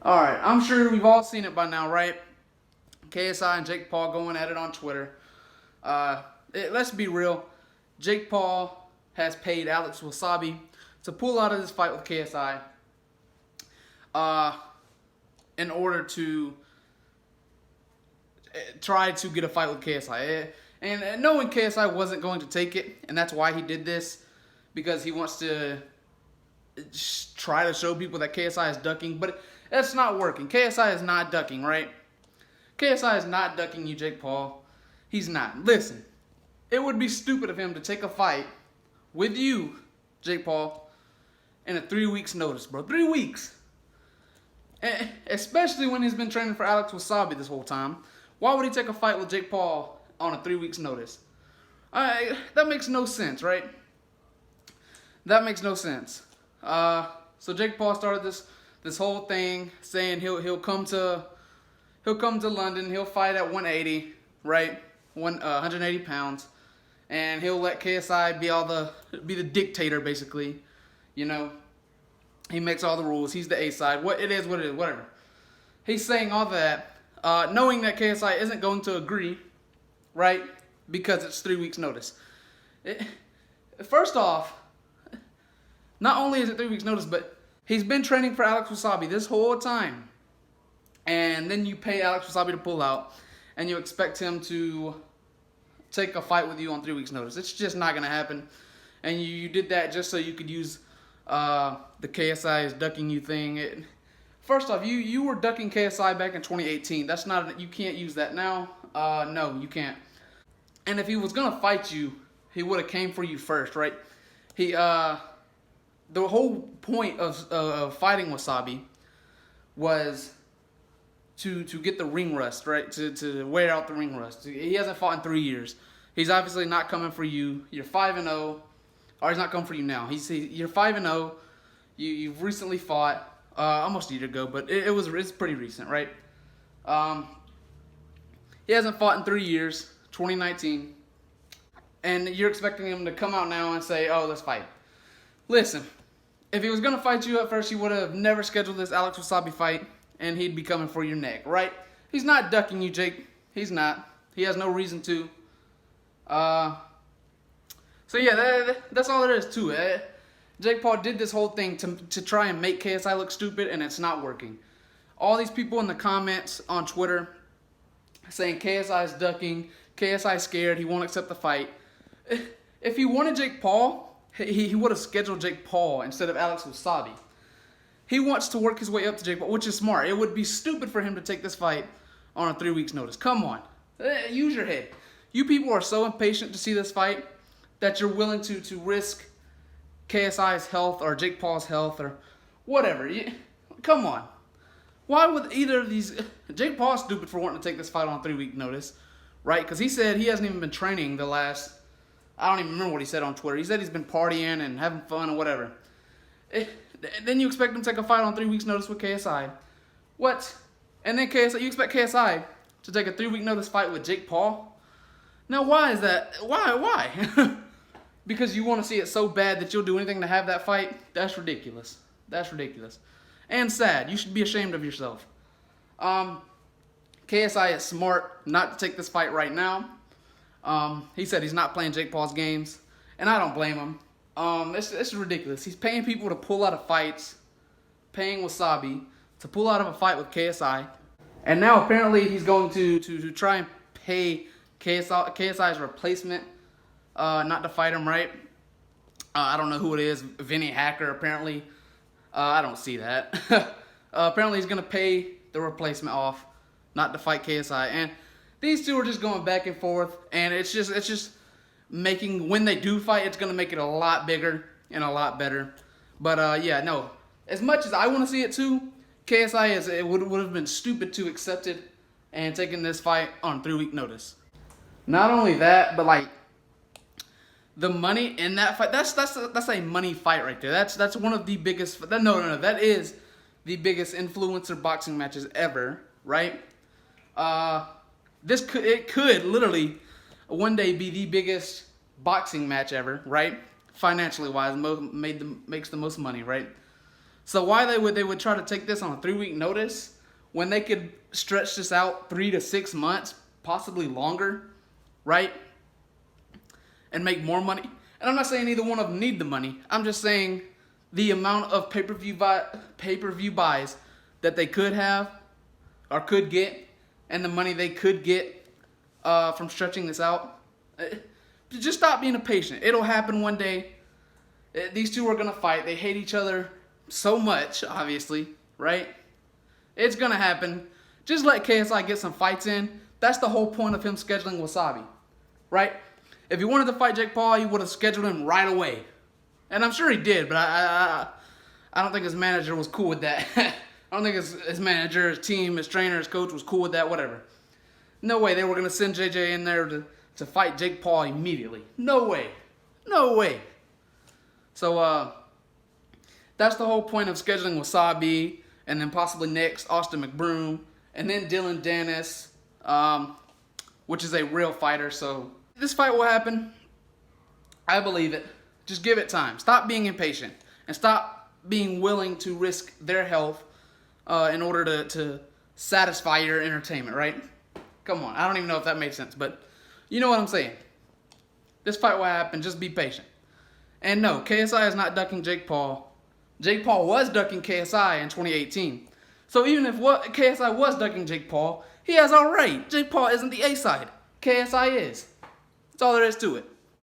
Alright, I'm sure we've all seen it by now, right? KSI and Jake Paul going at it on Twitter. Let's be real. Jake Paul has paid Alex Wasabi to pull out of this fight with KSI in order to try to get a fight with KSI. And knowing KSI wasn't going to take it, and that's why he did this, because he wants to try to show people that KSI is ducking, but that's not working. KSI is not ducking, right? KSI is not ducking you, Jake Paul. He's not. Listen, it would be stupid of him to take a fight with you, Jake Paul, in a 3 weeks notice, bro. 3 weeks. Especially when he's been training for Alex Wasabi this whole time. Why would he take a fight with Jake Paul on a 3 weeks notice? That makes no sense, right? That makes no sense. So Jake Paul started this whole thing saying he'll come to London. He'll fight at 180, right? 180 pounds, and he'll let KSI be the dictator, basically. You know, he makes all the rules. He's the A side. What it is, whatever. He's saying all that, knowing that KSI isn't going to agree, right? Because it's 3 weeks notice. First off, not only is it 3 weeks notice, but he's been training for Alex Wasabi this whole time. And then you pay Alex Wasabi to pull out, and you expect him to take a fight with you on 3 weeks notice. It's just not going to happen. And you did that just so you could use the KSI is ducking you thing. First off, you were ducking KSI back in 2018. That's not, you can't use that now. No, you can't. And if he was going to fight you, he would have came for you first, right? The whole point of fighting Wasabi was to get the ring rust, right? To wear out the ring rust. He hasn't fought in 3 years. He's obviously not coming for you. You're 5-0, or he's not coming for you now. You're 5-0. You've recently fought almost a year ago, but it's pretty recent, right? He hasn't fought in 3 years, 2019, and you're expecting him to come out now and say, "Oh, let's fight." Listen, if he was gonna fight you at first, he would have never scheduled this Alex Wasabi fight, and he'd be coming for your neck, right? He's not ducking you, Jake. He's not. He has no reason to. So yeah, that's all there is to it. Jake Paul did this whole thing to try and make KSI look stupid, and it's not working. All these people in the comments on Twitter saying KSI is ducking, KSI is scared, he won't accept the fight. If he wanted Jake Paul, he would have scheduled Jake Paul instead of Alex Wasabi. He wants to work his way up to Jake Paul, which is smart. It would be stupid for him to take this fight on a 3 weeks notice. Come on. Use your head. You people are so impatient to see this fight that you're willing to risk KSI's health or Jake Paul's health or whatever. Come on. Why would either of these... Jake Paul's stupid for wanting to take this fight on a 3 week notice, right? Because he said he hasn't even been training the last... I don't even remember what he said on Twitter. He said he's been partying and having fun and whatever. Then you expect him to take a fight on 3 weeks notice with KSI. What? And then KSI, you expect KSI to take a 3 week notice fight with Jake Paul? Now why is that? Why? Because you want to see it so bad that you'll do anything to have that fight? That's ridiculous. That's ridiculous. And sad. You should be ashamed of yourself. KSI is smart not to take this fight right now. He said he's not playing Jake Paul's games, and I don't blame him. This is ridiculous. He's paying people to pull out of fights, paying Wasabi to pull out of a fight with KSI, and now apparently he's going to try and pay KSI's replacement not to fight him, right? I don't know who it is. Vinny Hacker, apparently. I don't see that. Apparently he's going to pay the replacement off not to fight KSI, and these two are just going back and forth, and it's just making, when they do fight, it's going to make it a lot bigger and a lot better. But yeah, no, as much as I want to see it too, KSI it would have been stupid to accept it and taking this fight on 3 week notice. Not only that, but like the money in that fight, that's a money fight right there. That's one of the biggest, no, that is the biggest influencer boxing matches ever, right? It could literally one day be the biggest boxing match ever, right? Financially wise, makes the most money, right? So why they would try to take this on a 3-week notice when they could stretch this out 3 to 6 months, possibly longer, right? And make more money. And I'm not saying either one of them need the money. I'm just saying the amount of pay-per-view buys that they could have or could get, and the money they could get from stretching this out. Just stop being impatient. It'll happen one day. These two are going to fight. They hate each other so much, obviously, right? It's going to happen. Just let KSI get some fights in. That's the whole point of him scheduling Wasabi, right? If he wanted to fight Jake Paul, he would have scheduled him right away. And I'm sure he did, but I don't think his manager was cool with that. I don't think his manager, his team, his trainer, his coach was cool with that, whatever. No way they were going to send JJ in there to fight Jake Paul immediately. No way. No way. So, that's the whole point of scheduling Wasabi, and then possibly next Austin McBroom, and then Dylan Dennis, which is a real fighter. So this fight will happen. I believe it. Just give it time. Stop being impatient, and stop being willing to risk their health in order to satisfy your entertainment, right? Come on. I don't even know if that makes sense, but you know what I'm saying. This fight will happen. Just be patient. And no, KSI is not ducking Jake Paul. Jake Paul was ducking KSI in 2018. So even if KSI was ducking Jake Paul, he has all right. Jake Paul isn't the A side. KSI is. That's all there is to it.